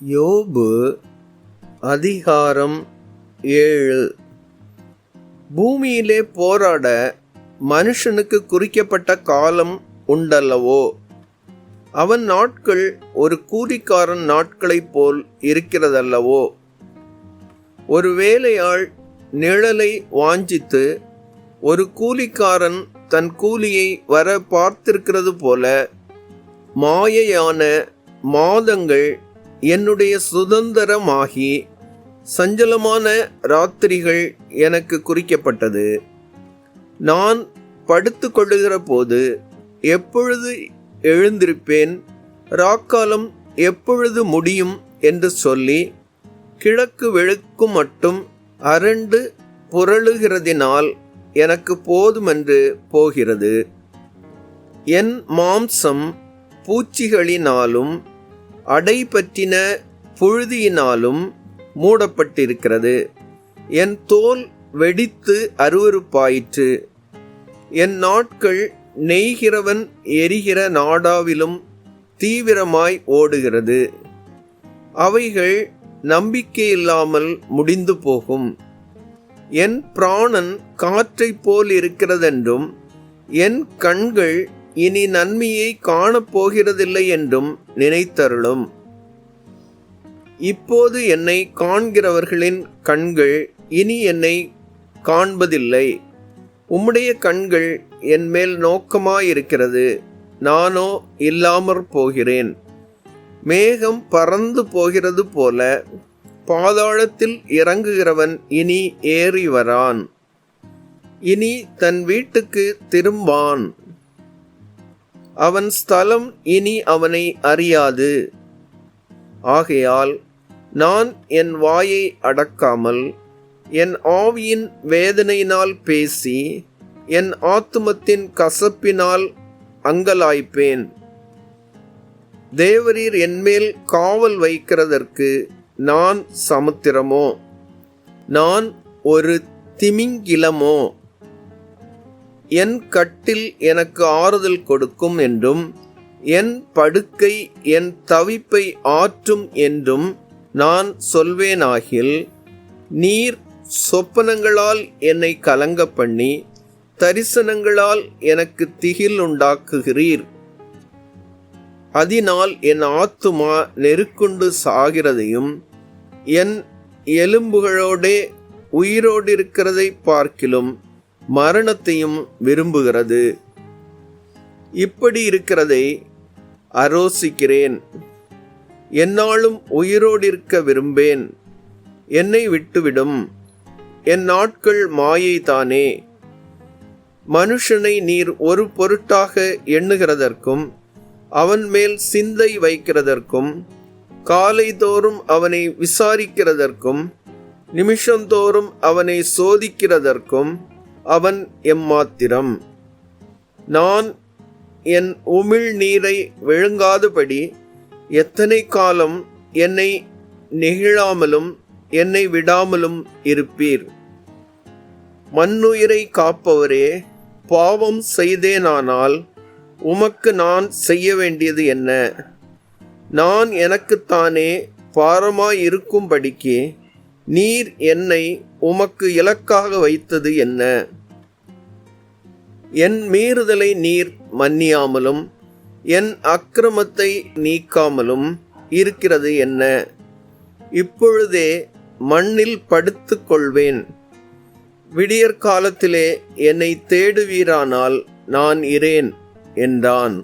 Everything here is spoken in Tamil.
யோபு அதிகாரம் 7. பூமியிலே போராட மனுஷனுக்கு குறிக்கப்பட்ட காலம் உண்டல்லவோ? அவன் நாட்கள் ஒரு கூலிக்காரன் நாட்களைப் போல் இருக்கிறதல்லவோ? ஒரு வேலையாள் நிழலை வாஞ்சித்து ஒரு கூலிக்காரன் தன் கூலியை வர பார்த்திருக்கிறது போல மாயையான மாதங்கள் என்னுடைய சுதந்திரமாகி சஞ்சலமான ராத்திரிகள் எனக்கு குறிக்கப்பட்டது. நான் படுத்து கொள்ளுகிற போது எப்பொழுது எழுந்திருப்பேன், ராக்காலம் எப்பொழுது முடியும் என்று சொல்லி கிழக்கு வெளுக்கும் மட்டும் அரண்டு புரளுகிறதினால் எனக்கு போதுமென்று போகிறது. என் மாம்சம் பூச்சிகளினாலும் அடை பற்றின புழுதியினாலும் மூடப்பட்டிருக்கிறது. என் தோல் வெடித்து அருவருப்பாயிற்று. என் நாட்கள் நெய்கிறவன் எரிகிற நாடாவிலும் தீவிரமாய் ஓடுகிறது. அவைகள் நம்பிக்கையில்லாமல் முடிந்து போகும். என் பிராணன் காற்றைப் போல் இருக்கிறதென்றும் என் கண்கள் இனி நன்மையை காணப்போகிறதில்லை என்றும் நினைத்தருளும். இப்போது என்னை காண்கிறவர்களின் கண்கள் இனி என்னை காண்பதில்லை. உம்முடைய கண்கள் என் மேல் நோக்கமாயிருக்கிறது, நானோ இல்லாமற் போகிறேன். மேகம் பறந்து போகிறது போல பாதாளத்தில் இறங்குகிறவன் இனி ஏறி வரான். இனி தன் வீட்டுக்கு திரும்பான். அவன் ஸ்தலம் இனி அவனை அறியாது. ஆகையால் நான் என் வாயை அடக்காமல் என் ஆவியின் வேதனையினால் பேசி என் ஆத்துமத்தின் கசப்பினால் அங்கலாய்ப்பேன். தேவரீர் என்மேல் காவல் வைக்கிறதற்கு நான் சமுத்திரமோ, நான் ஒரு திமிங்கிலமோ? என் கட்டில் எனக்கு ஆறுதல் கொடுக்கும் என்றும் என் படுக்கை என் தவிப்பை ஆற்றும் என்றும் நான் சொல்வேனாகில், நீர் சொப்பனங்களால் என்னை கலங்க பண்ணி தரிசனங்களால் எனக்கு திகில் உண்டாக்குகிறீர். அதனால் என் ஆத்துமா நெருக்குண்டு சாகிறதையும் என் எலும்புகளோடே உயிரோடிருக்கிறதை பார்க்கிலும் மரணத்தையும் விரும்புகிறது. இப்படி இருக்கிறதை அரோசிக்கிறேன். என்னாலும் உயிரோடிருக்க விரும்பேன். என்னை விட்டுவிடும். என் நாட்கள் மாயை தானே. மனுஷனை நீர் ஒரு பொருட்டாக எண்ணுகிறதற்கும் அவன் மேல் சிந்தை வைக்கிறதற்கும் காலைதோறும் அவனை விசாரிக்கிறதற்கும் நிமிஷந்தோறும் அவனை சோதிக்கிறதற்கும் அவன் எம்மாத்திரம். நான் என் உமிழ் நீரை விழுங்காதபடி எத்தனை காலம் என்னை நெகிழாமலும் என்னை விடாமலும் இருப்பீர்? மண்ணுயிரை காப்பவரே, பாவம் செய்தேனானால் உமக்கு நான் செய்ய வேண்டியது என்ன? நான் எனக்குத்தானே பாரமாயிருக்கும்படிக்கு நீர் என்னை உமக்கு இலக்காக வைத்தது என்ன? என் மீறுதலை நீர் மன்னியாமலும் என் அக்கிரமத்தை நீக்காமலும் இருக்கிறது என்ன? இப்பொழுதே மண்ணில் படுத்துக் கொள்வேன். விடியற்காலத்திலே என்னை தேடுவீரானால் நான் இரேன் என்றான்.